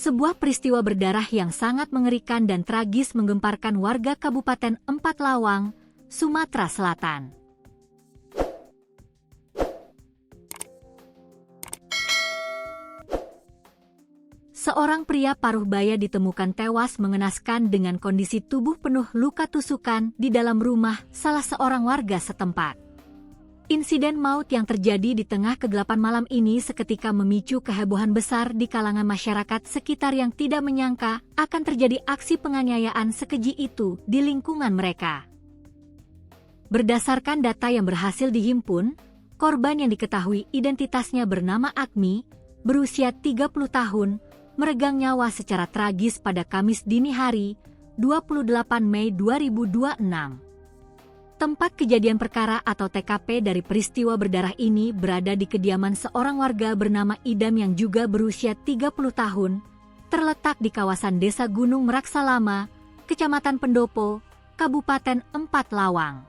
Sebuah peristiwa berdarah yang sangat mengerikan dan tragis menggemparkan warga Kabupaten Empat Lawang, Sumatera Selatan. Seorang pria paruh baya ditemukan tewas mengenaskan dengan kondisi tubuh penuh luka tusukan di dalam rumah salah seorang warga setempat. Insiden maut yang terjadi di tengah kegelapan malam ini seketika memicu kehebohan besar di kalangan masyarakat sekitar yang tidak menyangka akan terjadi aksi penganiayaan sekeji itu di lingkungan mereka. Berdasarkan data yang berhasil dihimpun, korban yang diketahui identitasnya bernama Agmi, berusia 30 tahun, meregang nyawa secara tragis pada Kamis dini hari, 28 Mei 2026. Tempat kejadian perkara atau TKP dari peristiwa berdarah ini berada di kediaman seorang warga bernama Idam yang juga berusia 30 tahun, terletak di kawasan Desa Gunung Meraksalama, Kecamatan Pendopo, Kabupaten Empat Lawang.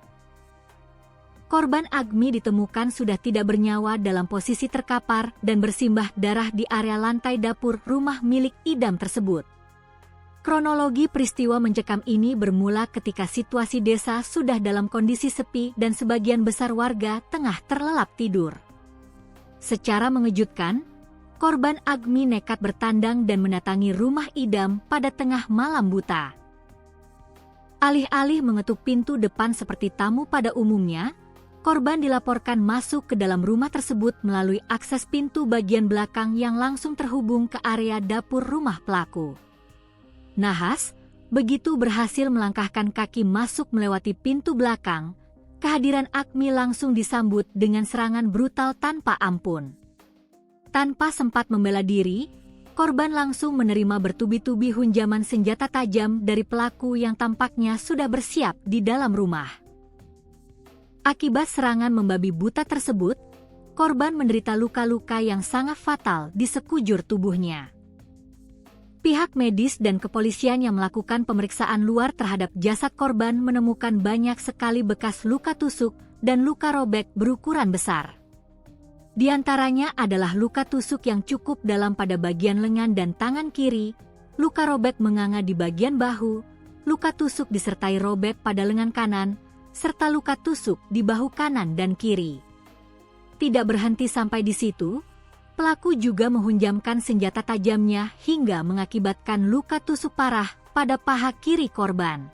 Korban Agmi ditemukan sudah tidak bernyawa dalam posisi terkapar dan bersimbah darah di area lantai dapur rumah milik Idam tersebut. Kronologi peristiwa mencekam ini bermula ketika situasi desa sudah dalam kondisi sepi dan sebagian besar warga tengah terlelap tidur. Secara mengejutkan, korban Agmi nekat bertandang dan mendatangi rumah Idam pada tengah malam buta. Alih-alih mengetuk pintu depan seperti tamu pada umumnya, korban dilaporkan masuk ke dalam rumah tersebut melalui akses pintu bagian belakang yang langsung terhubung ke area dapur rumah pelaku. Nahas, begitu berhasil melangkahkan kaki masuk melewati pintu belakang, kehadiran Agmi langsung disambut dengan serangan brutal tanpa ampun. Tanpa sempat membela diri, korban langsung menerima bertubi-tubi hunjaman senjata tajam dari pelaku yang tampaknya sudah bersiap di dalam rumah. Akibat serangan membabi buta tersebut, korban menderita luka-luka yang sangat fatal di sekujur tubuhnya. Pihak medis dan kepolisian yang melakukan pemeriksaan luar terhadap jasad korban menemukan banyak sekali bekas luka tusuk dan luka robek berukuran besar. Di antaranya adalah luka tusuk yang cukup dalam pada bagian lengan dan tangan kiri, luka robek menganga di bagian bahu, luka tusuk disertai robek pada lengan kanan, serta luka tusuk di bahu kanan dan kiri. Tidak berhenti sampai di situ, pelaku juga menghunjamkan senjata tajamnya hingga mengakibatkan luka tusuk parah pada paha kiri korban.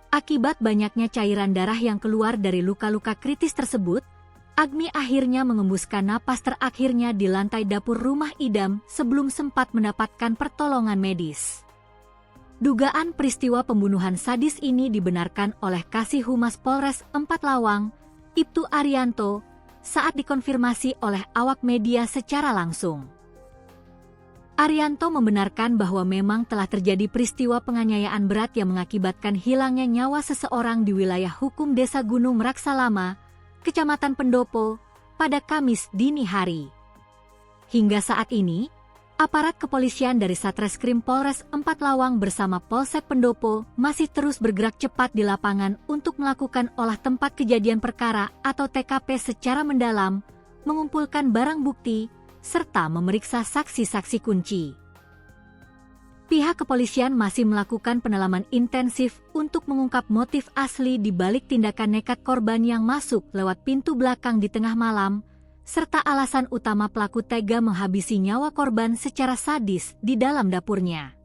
Akibat banyaknya cairan darah yang keluar dari luka-luka kritis tersebut, Agmi akhirnya mengembuskan napas terakhirnya di lantai dapur rumah Idam sebelum sempat mendapatkan pertolongan medis. Dugaan peristiwa pembunuhan sadis ini dibenarkan oleh Kasih Humas Polres Empat Lawang, Ibtu Arianto, saat dikonfirmasi oleh awak media secara langsung. Arianto membenarkan bahwa memang telah terjadi peristiwa penganiayaan berat yang mengakibatkan hilangnya nyawa seseorang di wilayah hukum Desa Gunung Meraksalama, Kecamatan Pendopo, pada Kamis dini hari. Hingga saat ini, aparat kepolisian dari Satreskrim Polres Empat Lawang bersama Polsek Pendopo masih terus bergerak cepat di lapangan untuk melakukan olah tempat kejadian perkara atau TKP secara mendalam, mengumpulkan barang bukti, serta memeriksa saksi-saksi kunci. Pihak kepolisian masih melakukan pendalaman intensif untuk mengungkap motif asli di balik tindakan nekat korban yang masuk lewat pintu belakang di tengah malam, serta alasan utama pelaku tega menghabisi nyawa korban secara sadis di dalam dapurnya.